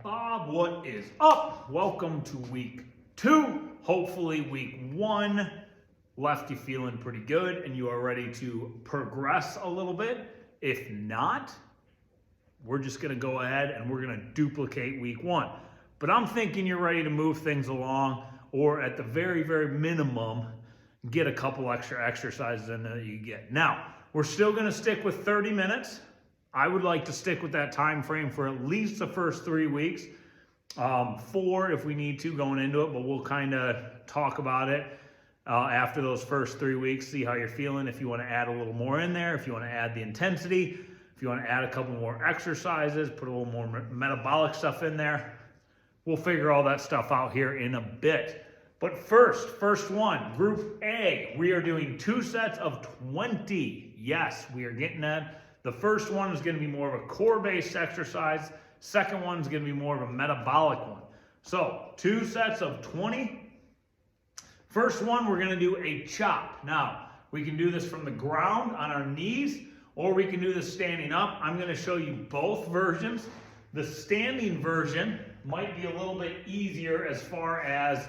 Bob. What is up? Welcome to week 2. Hopefully week 1 left you feeling pretty good and you are ready to progress a little bit. If not, we're just going to go ahead and we're going to duplicate week 1. But I'm thinking you're ready to move things along, or at the very, very minimum, get a couple extra exercises in that you get. Now, we're still going to stick with 30 minutes. I would like to stick with that time frame for at least the first 3 weeks. 4 if we need to going into it, but we'll kind of talk about it after those first 3 weeks, see how you're feeling, if you want to add a little more in there, if you want to add the intensity, if you want to add a couple more exercises, put a little more metabolic stuff in there. We'll figure all that stuff out here in a bit. But first one, Group A, we are doing 2 sets of 20. Yes, we are getting that. The first one is going to be more of a core-based exercise. Second one is going to be more of a metabolic one. So 2 sets of 20. First one, we're going to do a chop. Now, we can do this from the ground on our knees, or we can do this standing up. I'm going to show you both versions. The standing version might be a little bit easier as far as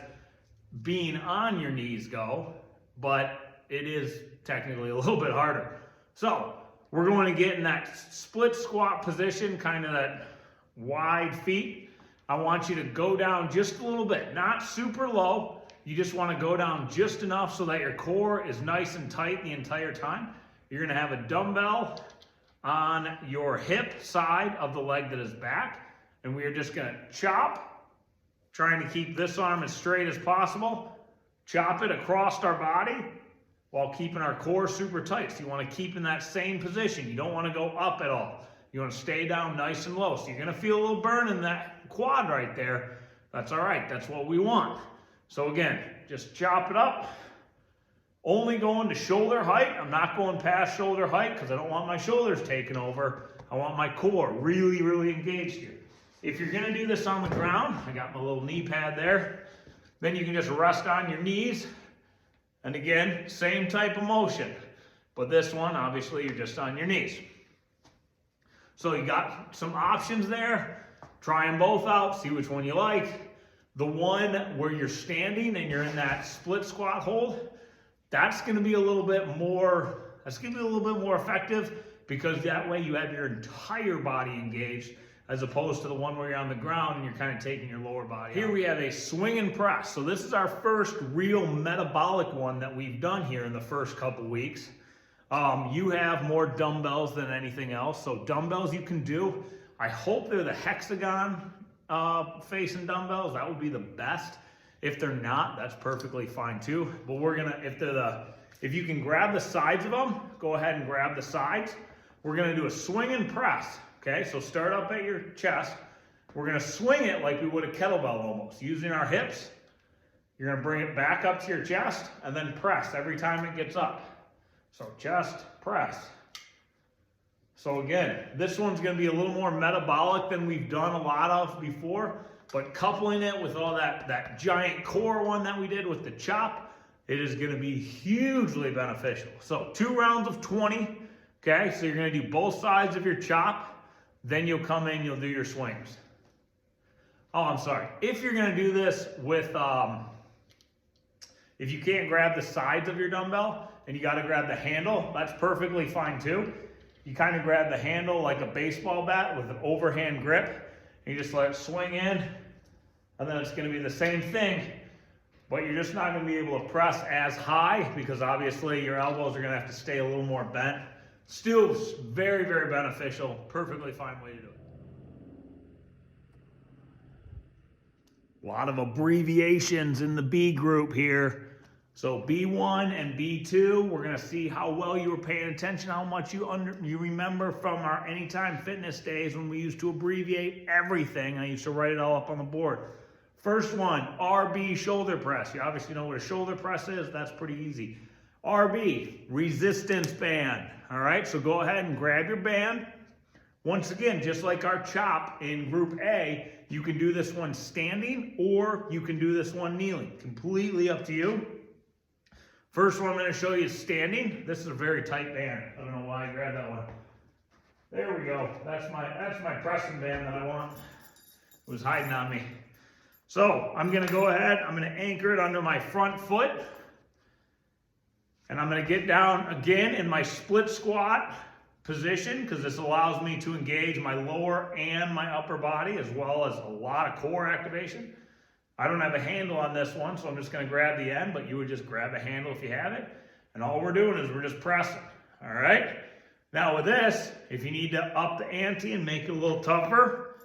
being on your knees go, but it is technically a little bit harder. So we're going to get in that split squat position, kind of that wide feet. I want you to go down just a little bit, not super low. You just want to go down just enough so that your core is nice and tight the entire time. You're going to have a dumbbell on your hip side of the leg that is back, and we are just going to chop, trying to keep this arm as straight as possible. Chop it across our body while keeping our core super tight. So you want to keep in that same position. You don't want to go up at all. You want to stay down nice and low. So you're going to feel a little burn in that quad right there. That's all right. That's what we want. So again, just chop it up. Only going to shoulder height. I'm not going past shoulder height because I don't want my shoulders taking over. I want my core really, really engaged here. If you're going to do this on the ground, I got my little knee pad there. Then you can just rest on your knees. And again, same type of motion. But this one, obviously, you're just on your knees. So you got some options there. Try them both out. See which one you like. The one where you're standing and you're in that split squat hold, that's going to be a little bit more, effective, because that way you have your entire body engaged, as opposed to the one where you're on the ground and you're kind of taking your lower body out. Here we have a swing and press. So this is our first real metabolic one that we've done here in the first couple weeks. You have more dumbbells than anything else. So dumbbells you can do. I hope they're the hexagon facing dumbbells. That would be the best. If they're not, that's perfectly fine too. But we're gonna, if you can grab the sides of them, go ahead and grab the sides. We're gonna do a swing and press. Okay, so start up at your chest. We're gonna swing it like we would a kettlebell almost, using our hips. You're gonna bring it back up to your chest and then press every time it gets up. So chest, press. So again, this one's gonna be a little more metabolic than we've done a lot of before, but coupling it with all that giant core one that we did with the chop, it is gonna be hugely beneficial. So 2 rounds of 20, okay? So you're gonna do both sides of your chop. Then you'll come in, you'll do your swings. Oh, I'm sorry. If you're going to do this with, if you can't grab the sides of your dumbbell and you got to grab the handle, that's perfectly fine too. You kind of grab the handle like a baseball bat with an overhand grip, and you just let it swing in, and then it's going to be the same thing, but you're just not going to be able to press as high because obviously your elbows are going to have to stay a little more bent. Still very, very beneficial. Perfectly fine way to do it. A lot of abbreviations in the B group here. So B1 and B2, we're going to see how well you were paying attention, how much you remember from our Anytime Fitness days when we used to abbreviate everything. I used to write it all up on the board. First one, RB shoulder press. You obviously know what a shoulder press is. That's pretty easy. RB, resistance band. All right, so go ahead and grab your band. Once again, just like our chop in Group A, you can do this one standing or you can do this one kneeling. Completely up to you. First one I'm going to show you is standing. This is a very tight band. I don't know why I grabbed that one. There we go. That's my pressing band that I want. was hiding on me. So I'm gonna go ahead, I'm gonna anchor it under my front foot. And I'm gonna get down again in my split squat position, because this allows me to engage my lower and my upper body, as well as a lot of core activation. I don't have a handle on this one, so I'm just gonna grab the end, but you would just grab a handle if you have it. And all we're doing is we're just pressing, all right? Now with this, if you need to up the ante and make it a little tougher,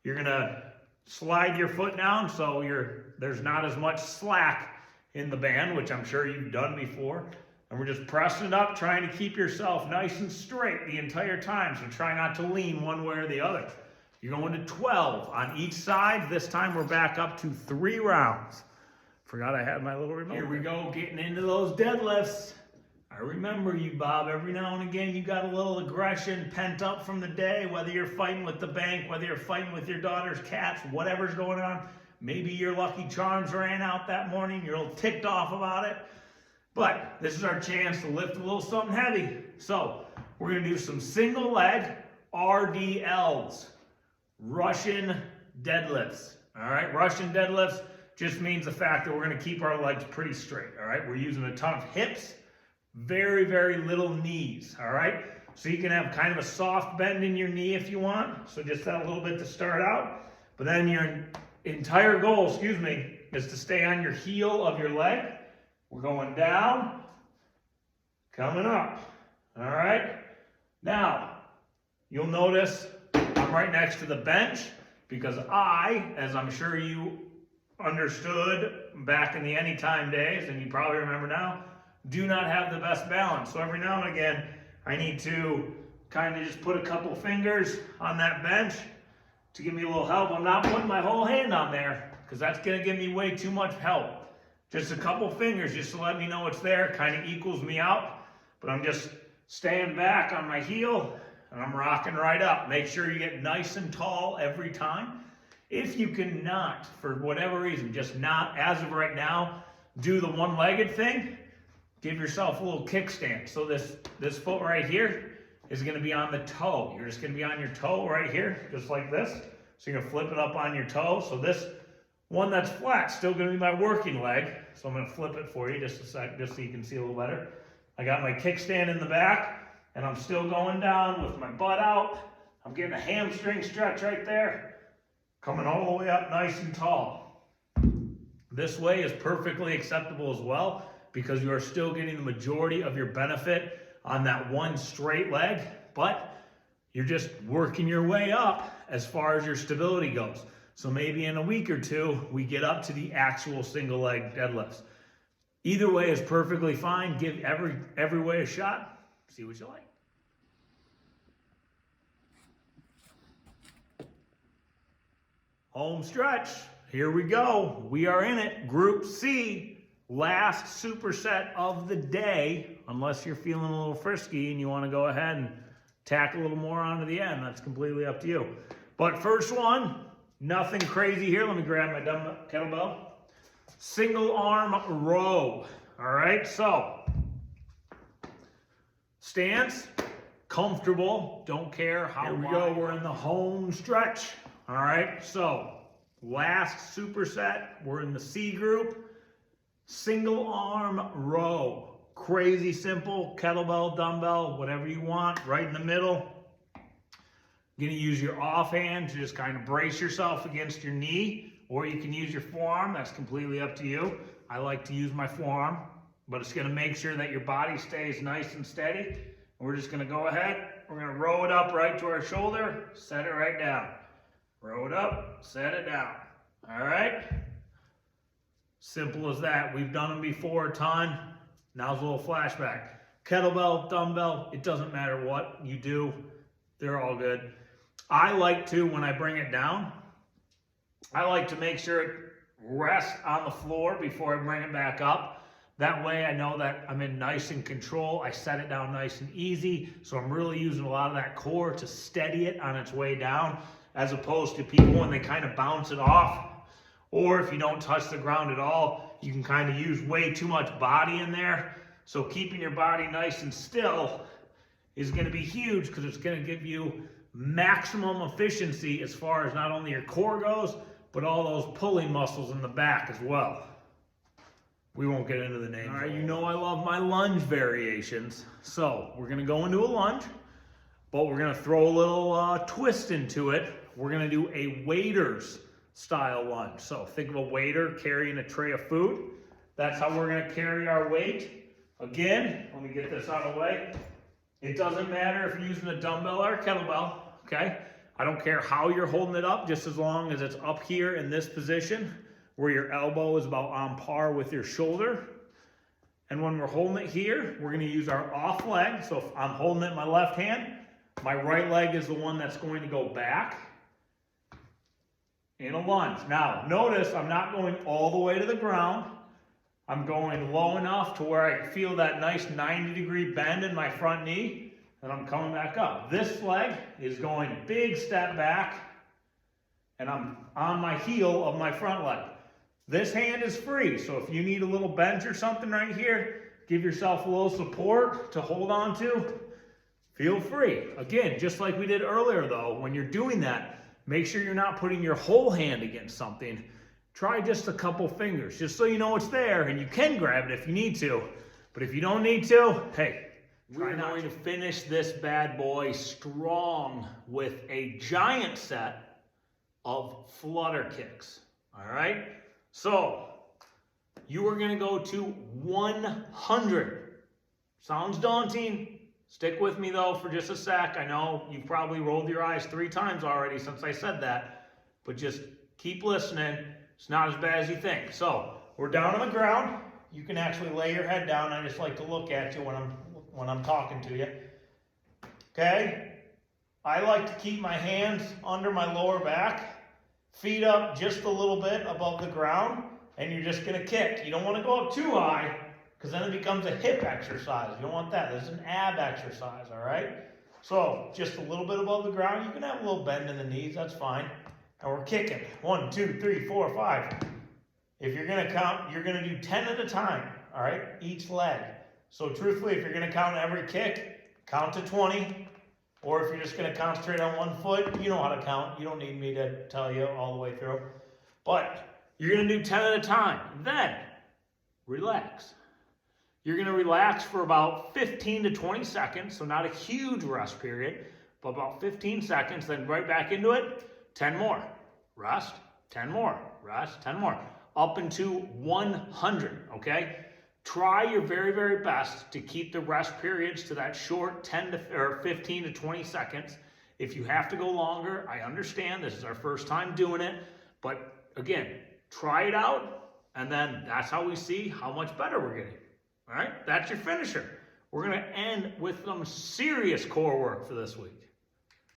you're gonna slide your foot down so there's not as much slack in the band, which I'm sure you've done before. And we're just pressing it up, trying to keep yourself nice and straight the entire time. So try not to lean one way or the other. You're going to 12 on each side. This time we're back up to 3 rounds. Forgot I had my little remote. Here we go, getting into those deadlifts. I remember you, Bob. Every now and again, you got a little aggression pent up from the day, whether you're fighting with the bank, whether you're fighting with your daughter's cats, whatever's going on. Maybe your Lucky Charms ran out that morning. You're a little ticked off about it. But this is our chance to lift a little something heavy. So we're gonna do some single leg RDLs, Russian deadlifts. All right, Russian deadlifts just means the fact that we're gonna keep our legs pretty straight. All right, we're using a ton of hips, very, very little knees. All right, so you can have kind of a soft bend in your knee if you want. So just that a little bit to start out. But then your entire goal, is to stay on your heel of your leg. We're going down, coming up, all right? Now, you'll notice I'm right next to the bench because I, as I'm sure you understood back in the Anytime days, and you probably remember now, do not have the best balance. So every now and again, I need to kind of just put a couple fingers on that bench to give me a little help. I'm not putting my whole hand on there because that's gonna give me way too much help. Just a couple fingers just to let me know it's there, kind of equals me out. But I'm just staying back on my heel and I'm rocking right up. Make sure you get nice and tall every time. If you cannot, for whatever reason, just not, as of right now, do the one-legged thing, give yourself a little kickstand. So this foot right here is gonna be on the toe. You're just gonna be on your toe right here, just like this. So you're gonna flip it up on your toe. So this one that's flat, still gonna be my working leg. So I'm gonna flip it for you just a sec, just so you can see a little better. I got my kickstand in the back and I'm still going down with my butt out. I'm getting a hamstring stretch right there. Coming all the way up nice and tall. This way is perfectly acceptable as well because you are still getting the majority of your benefit on that one straight leg, but you're just working your way up as far as your stability goes. So maybe in a week or two, we get up to the actual single leg deadlifts. Either way is perfectly fine. Give every way a shot. See what you like. Home stretch. Here we go. We are in it. Group C, last superset of the day. Unless you're feeling a little frisky and you want to go ahead and tack a little more onto the end. That's completely up to you. But first one, nothing crazy here. Let me grab my kettlebell. Single arm row. All right, so stance, comfortable, don't care how. Here we go, we're in the home stretch. All right, so last superset, we're in the C group. Single arm row. Crazy simple, kettlebell, dumbbell, whatever you want, right in the middle. You're gonna use your offhand to just kind of brace yourself against your knee, or you can use your forearm, that's completely up to you. I like to use my forearm, but it's gonna make sure that your body stays nice and steady. And we're just gonna go ahead, we're gonna row it up right to our shoulder, set it right down. Row it up, set it down. All right? Simple as that. We've done them before a ton. Now's a little flashback. Kettlebell, dumbbell, it doesn't matter what you do, they're all good. I like to, when I bring it down, I like to make sure it rests on the floor before I bring it back up. That way I know that I'm in nice and control. I set it down nice and easy. So I'm really using a lot of that core to steady it on its way down, as opposed to people when they kind of bounce it off. Or if you don't touch the ground at all, you can kind of use way too much body in there. So keeping your body nice and still is going to be huge because it's going to give you maximum efficiency as far as not only your core goes, but all those pulling muscles in the back as well. We won't get into the names. All right, you know I love my lunge variations. So we're gonna go into a lunge, but we're gonna throw a little twist into it. We're gonna do a waiter's style lunge. So think of a waiter carrying a tray of food. That's how we're gonna carry our weight. Again, let me get this out of the way. It doesn't matter if you're using a dumbbell or a kettlebell, okay? I don't care how you're holding it up, just as long as it's up here in this position where your elbow is about on par with your shoulder. And when we're holding it here, we're gonna use our off leg. So if I'm holding it in my left hand, my right leg is the one that's going to go back in a lunge. Now, notice I'm not going all the way to the ground. I'm going low enough to where I feel that nice 90-degree bend in my front knee, and I'm coming back up. This leg is going big step back, and I'm on my heel of my front leg. This hand is free, so if you need a little bench or something right here, give yourself a little support to hold on to, feel free. Again, just like we did earlier though, when you're doing that, make sure you're not putting your whole hand against something. Try just a couple fingers, just so you know it's there, and you can grab it if you need to. But if you don't need to, hey, we're going to finish this bad boy strong with a giant set of flutter kicks, all right? So, you are gonna go to 100. Sounds daunting. Stick with me though for just a sec. I know you've probably rolled your eyes 3 times already since I said that, but just keep listening. It's not as bad as you think. So, we're down on the ground. You can actually lay your head down. I just like to look at you when I'm talking to you. Okay? I like to keep my hands under my lower back. Feet up just a little bit above the ground, and you're just gonna kick. You don't wanna go up too high, because then it becomes a hip exercise. You don't want that. This is an ab exercise, all right? So, just a little bit above the ground. You can have a little bend in the knees, that's fine. And we're kicking. 1, 2, 3, 4, 5. If you're gonna count, you're gonna do 10 at a time, all right? Each leg. So truthfully, if you're gonna count every kick, count to 20. Or if you're just going to concentrate on one foot, you know how to count. You don't need me to tell you all the way through. But you're going to do 10 at a time. Then, relax. You're going to relax for about 15 to 20 seconds, so not a huge rest period, but about 15 seconds, then right back into it, 10 more. Rest, 10 more. Rest, 10 more. Up into 100, okay? Try your very, very best to keep the rest periods to that short 15 to 20 seconds. If you have to go longer, I understand. This is our first time doing it. But again, try it out, and then that's how we see how much better we're getting. All right? That's your finisher. We're going to end with some serious core work for this week.